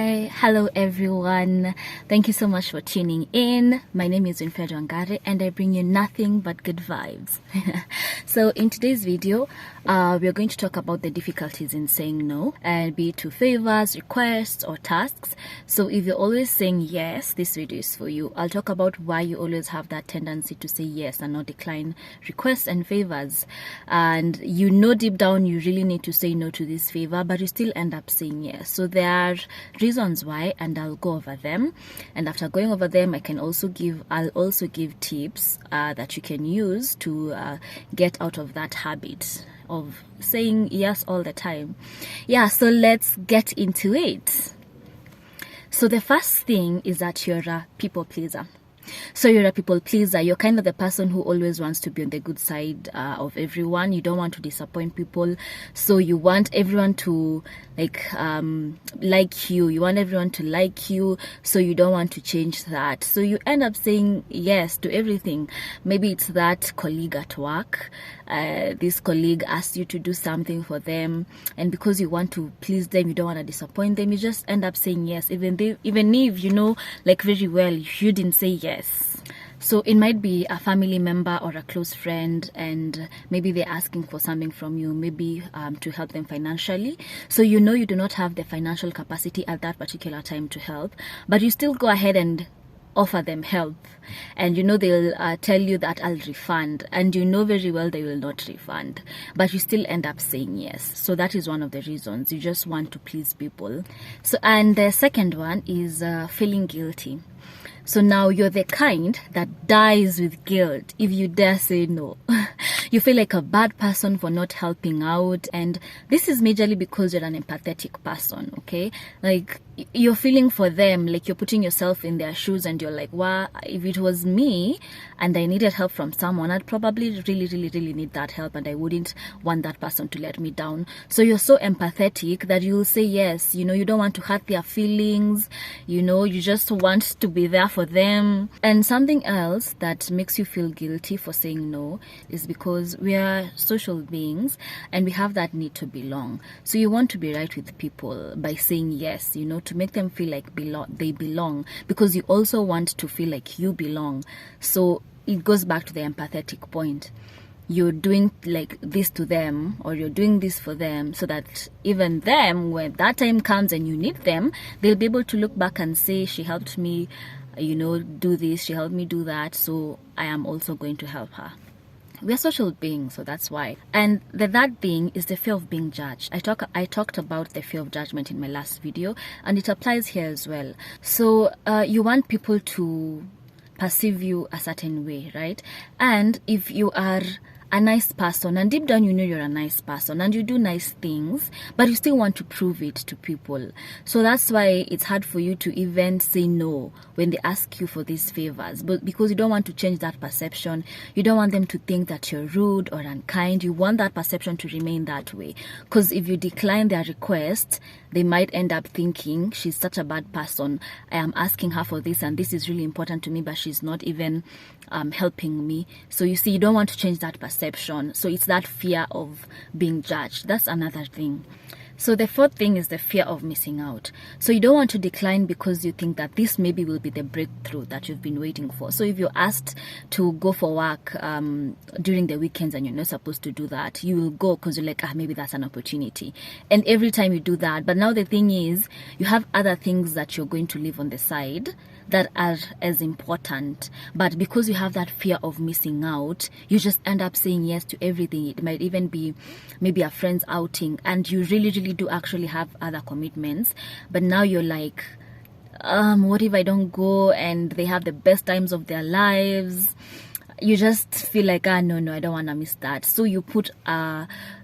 Hello everyone. Thank you so much for tuning in. My name is Winfredo Angare and I bring you nothing but good vibes. So in today's video, we are going to talk about the difficulties in saying no, and be it to favors, requests or tasks. So if you're always saying yes, this video is for you. I'll talk about why you always have that tendency to say yes and not decline requests and favors. And you know deep down you really need to say no to this favor, but you still end up saying yes. So there are reasons why, and I'll go over them. And after going over them, I'll also give tips that you can use to get out of that habit of saying yes all the time. Yeah, so let's get into it. So the first thing is that you're a people pleaser. So you're a people pleaser. You're kind of the person who always wants to be on the good side of everyone. You don't want to disappoint people. So you want everyone to like you. You want everyone to like you. So you don't want to change that. So you end up saying yes to everything. Maybe it's that colleague at work. This colleague asks you to do something for them, and because you want to please them, you don't want to disappoint them, you just end up saying yes, even if you know like very well you didn't say yes. So it might be a family member or a close friend, and maybe they're asking for something from you, maybe to help them financially. So you know you do not have the financial capacity at that particular time to help, but you still go ahead and offer them help, and you know they'll tell you that I'll refund, and you know very well they will not refund, but you still end up saying yes. So that is one of the reasons. You just want to please people. So, and the second one is feeling guilty. So now you're the kind that dies with guilt if you dare say no. You feel like a bad person for not helping out, and this is majorly because you're an empathetic person, okay? Like you're feeling for them, like you're putting yourself in their shoes, and you're like, wow, if it was me and I needed help from someone, I'd probably really need that help, and I wouldn't want that person to let me down. So you're so empathetic that you'll say yes. You know, you don't want to hurt their feelings, you know, you just want to be there for them. And something else that makes you feel guilty for saying no is because we are social beings and we have that need to belong. So you want to be right with people by saying yes, you know, to make them feel like they belong, because you also want to feel like you belong. So it goes back to the empathetic point. You're doing like this to them, or you're doing this for them, so that even them, when that time comes and you need them, they'll be able to look back and say, she helped me, you know, do this, she helped me do that, so I am also going to help her. We're social beings, so that's why. And the third thing is the fear of being judged. I talked about the fear of judgment in my last video, and it applies here as well. So you want people to perceive you a certain way, right? And if you are a nice person, and deep down you know you're a nice person and you do nice things, but you still want to prove it to people, so that's why it's hard for you to even say no when they ask you for these favors. But because you don't want to change that perception, you don't want them to think that you're rude or unkind, you want that perception to remain that way. Because if you decline their request, they might end up thinking, she's such a bad person, I am asking her for this and this is really important to me, but she's not even helping me. So you see, you don't want to change that perception. So it's that fear of being judged. That's another thing. So the fourth thing is the fear of missing out. So you don't want to decline because you think that this maybe will be the breakthrough that you've been waiting for. So if you're asked to go for work during the weekends and you're not supposed to do that, you will go because you're like, maybe that's an opportunity. And every time you do that, but now the thing is, you have other things that you're going to leave on the side that are as important, but because you have that fear of missing out, you just end up saying yes to everything. It might even be maybe a friend's outing, and you really do actually have other commitments, but now you're like, what if I don't go and they have the best times of their lives? You just feel like, no, I don't want to miss that. So you put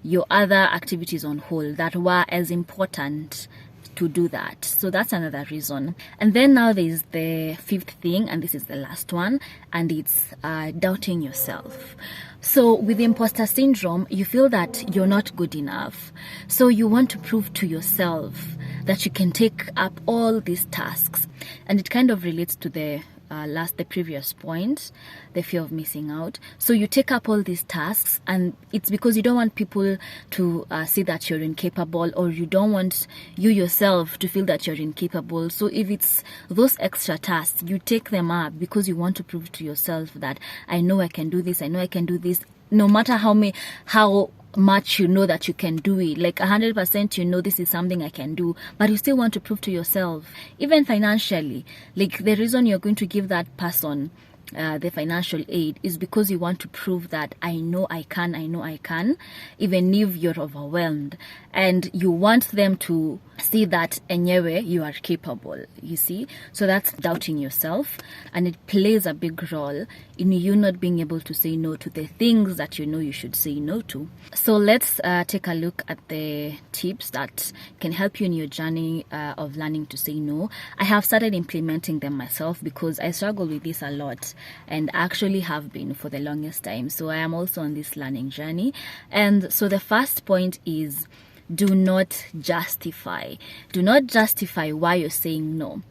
your other activities on hold that were as important to do that. So that's another reason. And then now there's the fifth thing, and this is the last one, and it's doubting yourself. So with the imposter syndrome, you feel that you're not good enough. So you want to prove to yourself that you can take up all these tasks. And it kind of relates to the the previous point, the fear of missing out. So you take up all these tasks, and it's because you don't want people to see that you're incapable, or you don't want you yourself to feel that you're incapable. So if it's those extra tasks, you take them up because you want to prove to yourself that I know I can do this, I know I can do this, no matter how much you know that you can do it. Like 100% you know this is something I can do, but you still want to prove to yourself. Even financially, like the reason you're going to give that person the financial aid is because you want to prove that I know I can, even if you're overwhelmed, and you want them to see that anyway you are capable, you see. So that's doubting yourself, and it plays a big role in you not being able to say no to the things that you know you should say no to. So let's take a look at the tips that can help you in your journey of learning to say no. I have started implementing them myself because I struggle with this a lot, and actually have been for the longest time. So I am also on this learning journey. And so the first point is, do not justify why you're saying no.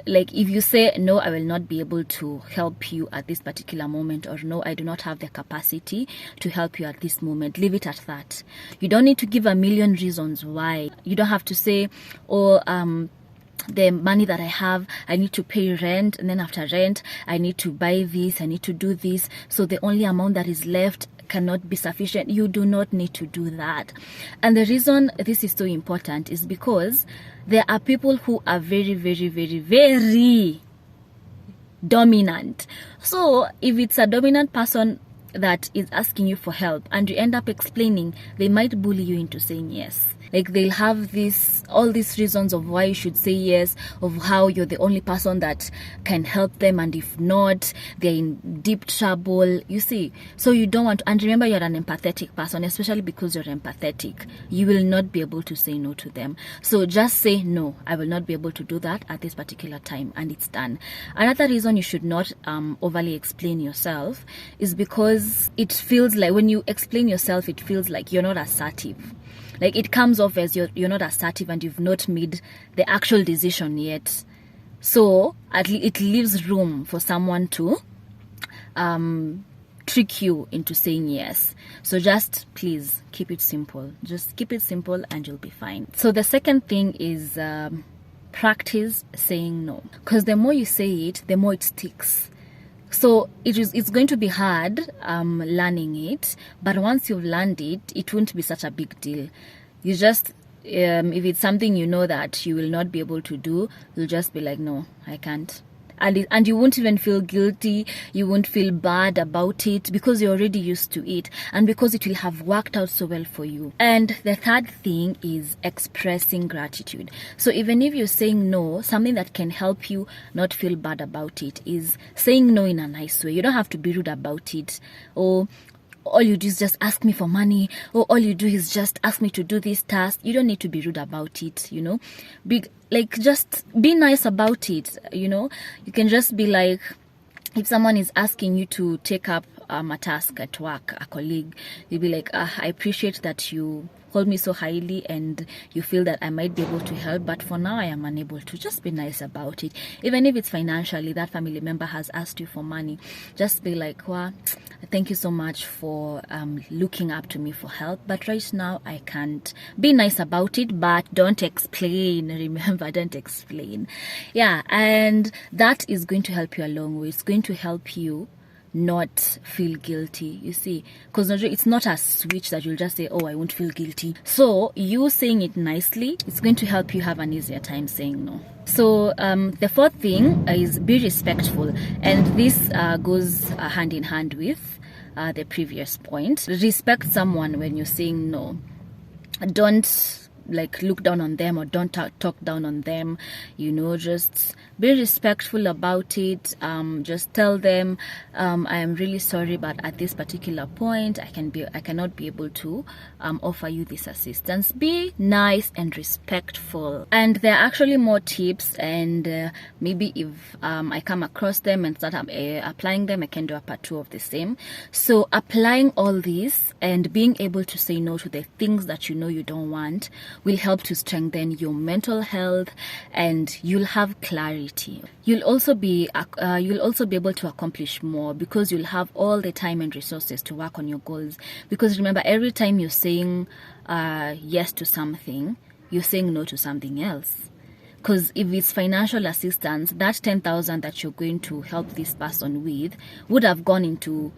Like if you say no, I will not be able to help you at this particular moment, or no, I do not have the capacity to help you at this moment, leave it at that. You don't need to give a million reasons why. You don't have to say, the money that I have, I need to pay rent, and then after rent I need to buy this, I need to do this, so the only amount that is left cannot be sufficient. You do not need to do that. And the reason this is so important is because there are people who are very, very, very, very dominant. So if it's a dominant person that is asking you for help and you end up explaining, they might bully you into saying yes. Like they'll have all these reasons of why you should say yes, of how you're the only person that can help them, and if not, they're in deep trouble, you see. So you don't want to, and remember, you're an empathetic person, especially because you're empathetic. You will not be able to say no to them. So just say, no, I will not be able to do that at this particular time, and it's done. Another reason you should not overly explain yourself is because it feels like, when you explain yourself, it feels like you're not assertive. Like it comes off as you're not assertive and you've not made the actual decision yet. So it leaves room for someone to trick you into saying yes. So just please keep it simple. Just keep it simple and you'll be fine. So the second thing is practice saying no, because the more you say it, the more it sticks. So it's going to be hard learning it, but once you've learned it, it won't be such a big deal. You just, if it's something you know that you will not be able to do, you'll just be like, no, I can't. And you won't even feel guilty, you won't feel bad about it, because you're already used to it, and because it will have worked out so well for you. And the third thing is expressing gratitude. So even if you're saying no, something that can help you not feel bad about it is saying no in a nice way. You don't have to be rude about it, or all you do is just ask me for money, or all you do is just ask me to do this task. You don't need to be rude about it, you know. Just be nice about it, you know. You can just be like, if someone is asking you to take up a task at work, a colleague, you'll be like, I appreciate that you hold me so highly and you feel that I might be able to help, but for now I am unable to. Just be nice about it. Even if it's financially, that family member has asked you for money, just be like, well, thank you so much for looking up to me for help, but right now I can't. Be nice about it, but don't explain. Remember, don't explain. Yeah, and that is going to help you a long way. It's going to help you not feel guilty, you see, because it's not a switch that you'll just say, oh, I won't feel guilty. So you saying it nicely, it's going to help you have an easier time saying no. So the fourth thing is be respectful, and this goes hand in hand with the previous point. Respect someone when you're saying no. Don't like look down on them, or don't talk down on them, you know. Just be respectful about it. Just tell them, I am really sorry, but at this particular point I cannot be able to offer you this assistance. Be nice and respectful. And there are actually more tips, and maybe if I come across them and start applying them, I can do a part 2 of the same. So applying all these and being able to say no to the things that you know you don't want will help to strengthen your mental health, and you'll have clarity. You'll also be able to accomplish more because you'll have all the time and resources to work on your goals. Because remember, every time you're saying yes to something, you're saying no to something else. Because if it's financial assistance, that 10,000 that you're going to help this person with would have gone into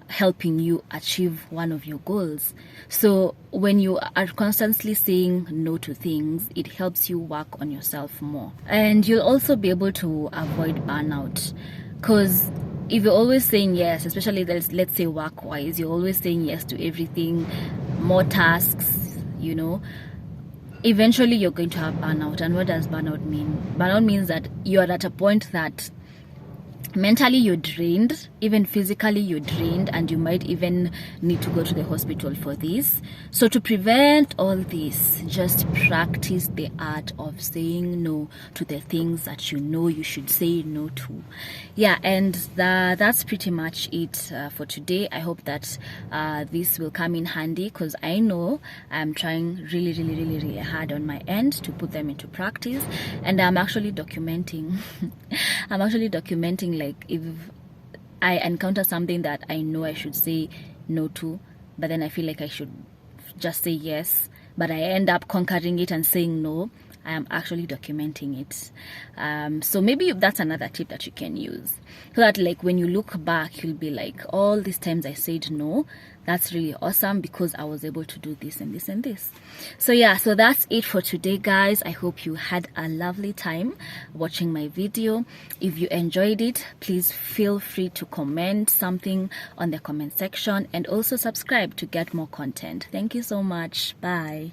helping you achieve one of your goals. So when you are constantly saying no to things, it helps you work on yourself more. And you'll also be able to avoid burnout, because if you're always saying yes, especially let's say work-wise, you're always saying yes to everything, more tasks, eventually you're going to have burnout. And what does burnout mean? Burnout means that you're at a point that mentally you're drained, even physically you're drained, and you might even need to go to the hospital for this. So to prevent all this, just practice the art of saying no to the things that you should say no to. And that's pretty much it for today. I hope that this will come in handy, because I know I'm trying really, really, really, really hard on my end to put them into practice, and I'm actually documenting like if I encounter something that I know I should say no to, but then I feel like I should just say yes, but I end up conquering it and saying no, I am actually documenting it. So maybe that's another tip that you can use, so that like when you look back, you'll be like, all these times I said no, that's really awesome because I was able to do this and this and this. So so that's it for today, guys. I hope you had a lovely time watching my video. If you enjoyed it, please feel free to comment something on the comment section, and also subscribe to get more content. Thank you so much. Bye.